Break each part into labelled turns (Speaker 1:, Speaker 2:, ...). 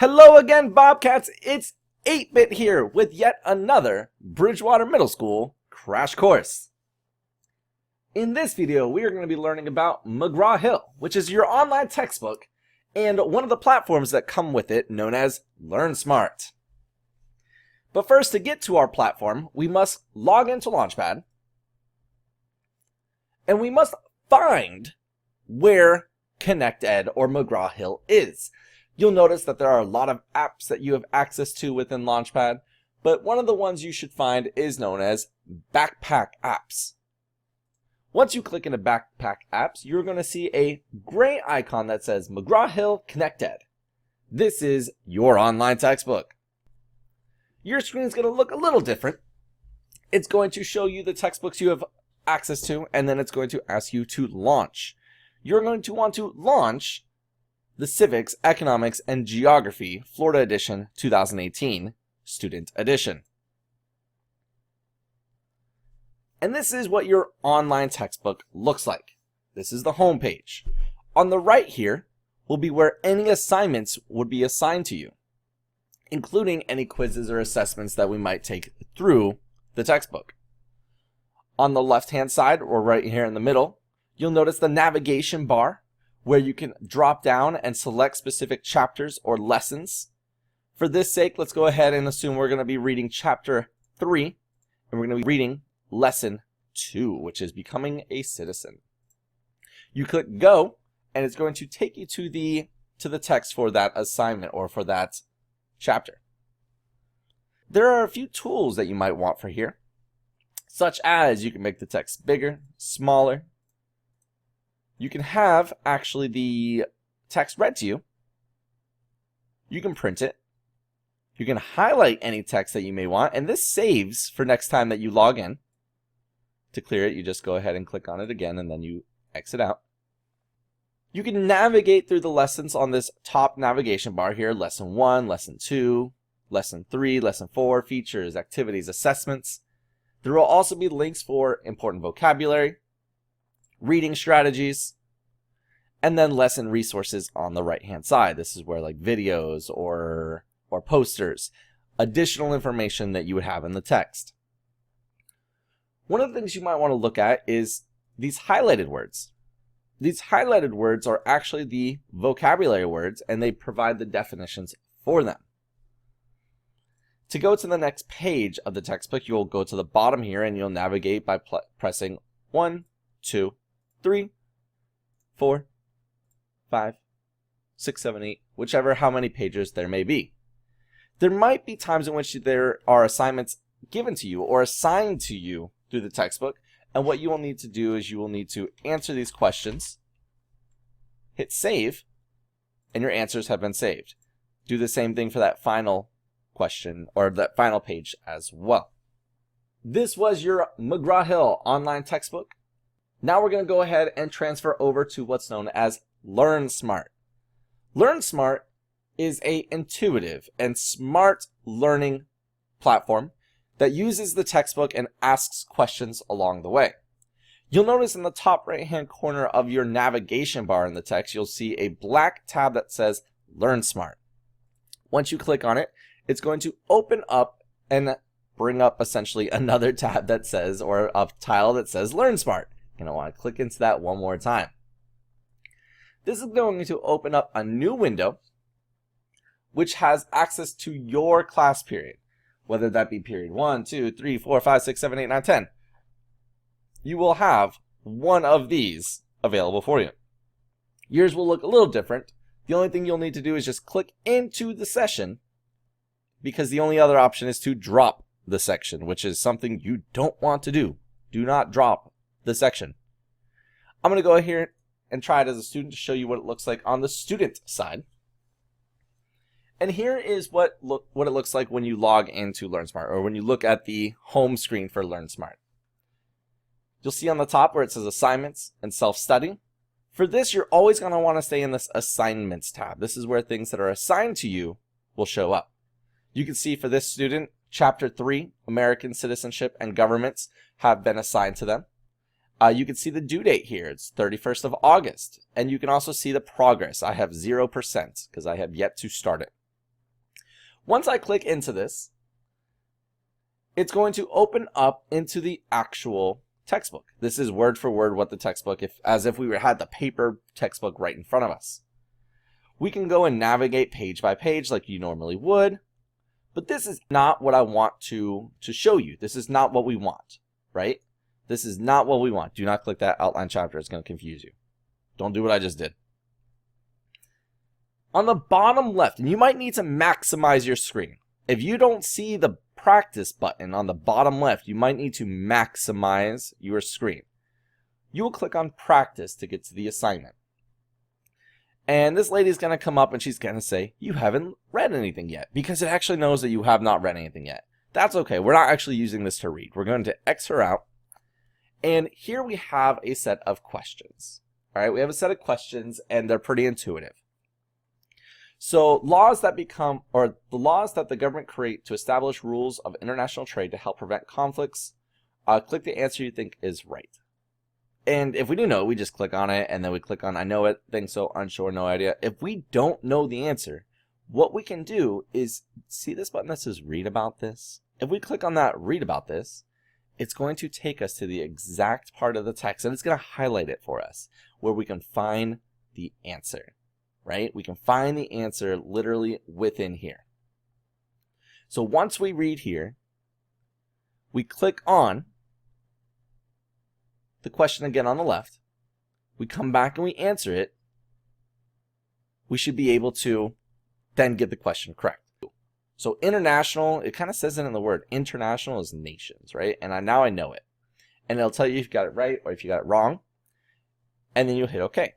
Speaker 1: Hello again, Bobcats. It's 8-Bit here with yet another Bridgewater Middle School crash course. In this video, we are going to be learning about McGraw-Hill, which is your online textbook and one of the platforms that come with it known as Learnsmart. But first, to get to our platform, we must log into Launchpad and we must find where ConnectEd or McGraw-Hill is. You'll notice that there are a lot of apps that you have access to within Launchpad, but one of the ones you should find is known as Backpack Apps. Once you click into Backpack Apps, you're going to see a gray icon that says McGraw-Hill ConnectEd. This is your online textbook. Your screen is going to look a little different. It's going to show you the textbooks you have access to, and then it's going to ask you to launch. You're going to want to launch the Civics, Economics, and Geography, Florida Edition 2018, Student Edition. And this is what your online textbook looks like. This is the home page. On the right here will be where any assignments would be assigned to you, including any quizzes or assessments that we might take through the textbook. On the left-hand side, or right here in the middle, you'll notice the navigation bar, where you can drop down and select specific chapters or lessons. For this sake, let's go ahead and assume we're going to be reading chapter 3, and we're going to be reading lesson 2, which is becoming a citizen. You click go, and it's going to take you to the text for that assignment or for that chapter. There are a few tools that you might want for here, such as you can make the text bigger, smaller. You can have actually the text read to you. You can print it. You can highlight any text that you may want, and this saves for next time that you log in. To clear it, you just go ahead and click on it again, and then you exit out. You can navigate through the lessons on this top navigation bar here. Lesson 1, Lesson 2, Lesson 3, Lesson 4, features, activities, assessments. There will also be links for important vocabulary, reading strategies, and then lesson resources on the right hand side. This is where like videos or posters, additional information that you would have in the text. One of the things you might want to look at is these highlighted words. These highlighted words are actually the vocabulary words, and they provide the definitions for them. To go to the next page of the textbook, you'll go to the bottom here and you'll navigate by pressing 1, 2, 3, 4, 5, 6, 7, 8, whichever how many pages there may be. There might be times in which there are assignments given to you or assigned to you through the textbook, and what you will need to do is you will need to answer these questions, hit save, and your answers have been saved. Do the same thing for that final question or that final page as well. This was your McGraw-Hill online textbook. Now we're going to go ahead and transfer over to what's known as Learnsmart. Learnsmart is an intuitive and smart learning platform that uses the textbook and asks questions along the way. You'll notice in the top right hand corner of your navigation bar in the text, you'll see a black tab that says Learnsmart. Once you click on it, it's going to open up and bring up essentially another tab that says, or a tile that says Learnsmart. And I want to click into that one more time. This is going to open up a new window which has access to your class period, whether that be period 1, 2, 3, 4, 5, 6, 7, 8, 9, 10. You will have one of these available for you. Yours will look a little different. The only thing you'll need to do is just click into the session, because the only other option is to drop the section, which is something you don't want to do. Do not drop the section. I'm going to go here and try it as a student to show you what it looks like on the student side. And here is what it looks like when you log into Learnsmart, or when you look at the home screen for Learnsmart. You'll see on the top where it says Assignments and Self-Study. For this, you're always going to want to stay in this Assignments tab. This is where things that are assigned to you will show up. You can see for this student, Chapter 3, American Citizenship and Governments, have been assigned to them. You can see the due date here. It's 31st of August. And you can also see the progress. I have 0% because I have yet to start it. Once I click into this, it's going to open up into the actual textbook. This is word for word what the textbook, as if we had the paper textbook right in front of us. We can go and navigate page by page like you normally would, but this is not what I want to show you. This is not what we want, right? This is not what we want. Do not click that outline chapter. It's going to confuse you. Don't do what I just did. On the bottom left, and you might need to maximize your screen. If you don't see the practice button on the bottom left, you might need to maximize your screen. You will click on practice to get to the assignment. And this lady's going to come up and she's going to say, you haven't read anything yet, because it actually knows that you have not read anything yet. That's okay. We're not actually using this to read. We're going to X her out. And here we have a set of questions. All right, we have a set of questions and they're pretty intuitive. So the laws that the government create to establish rules of international trade to help prevent conflicts, click the answer you think is right. And if we do know, we just click on it and then we click on I know it, think so, unsure, no idea. If we don't know the answer, what we can do is see this button that says read about this. If we click on that read about this, it's going to take us to the exact part of the text and it's going to highlight it for us where we can find the answer, right? We can find the answer literally within here. So once we read here, we click on the question again on the left. We come back and we answer it. We should be able to then get the question correct. So international, it kind of says it in the word. International is nations, right? And now I know it. And it'll tell you if you got it right or if you got it wrong. And then you'll hit OK.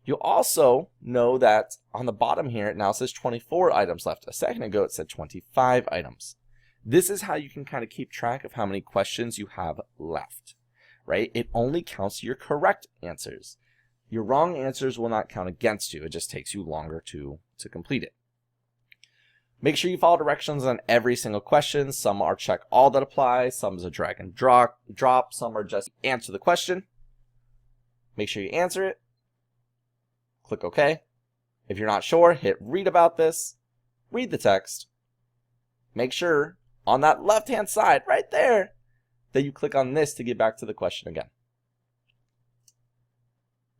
Speaker 1: You'll also know that on the bottom here, it now says 24 items left. A second ago, it said 25 items. This is how you can kind of keep track of how many questions you have left, right? It only counts your correct answers. Your wrong answers will not count against you. It just takes you longer to complete it. Make sure you follow directions on every single question. Some are check all that apply. Some is a drag and drop. Some are just answer the question. Make sure you answer it. Click OK. If you're not sure, hit read about this. Read the text. Make sure on that left-hand side right there that you click on this to get back to the question again.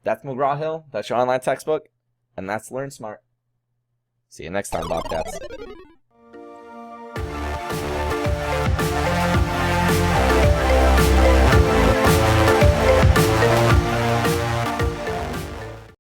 Speaker 1: That's McGraw Hill. That's your online textbook. And that's Learnsmart. See you next time, Bobcats.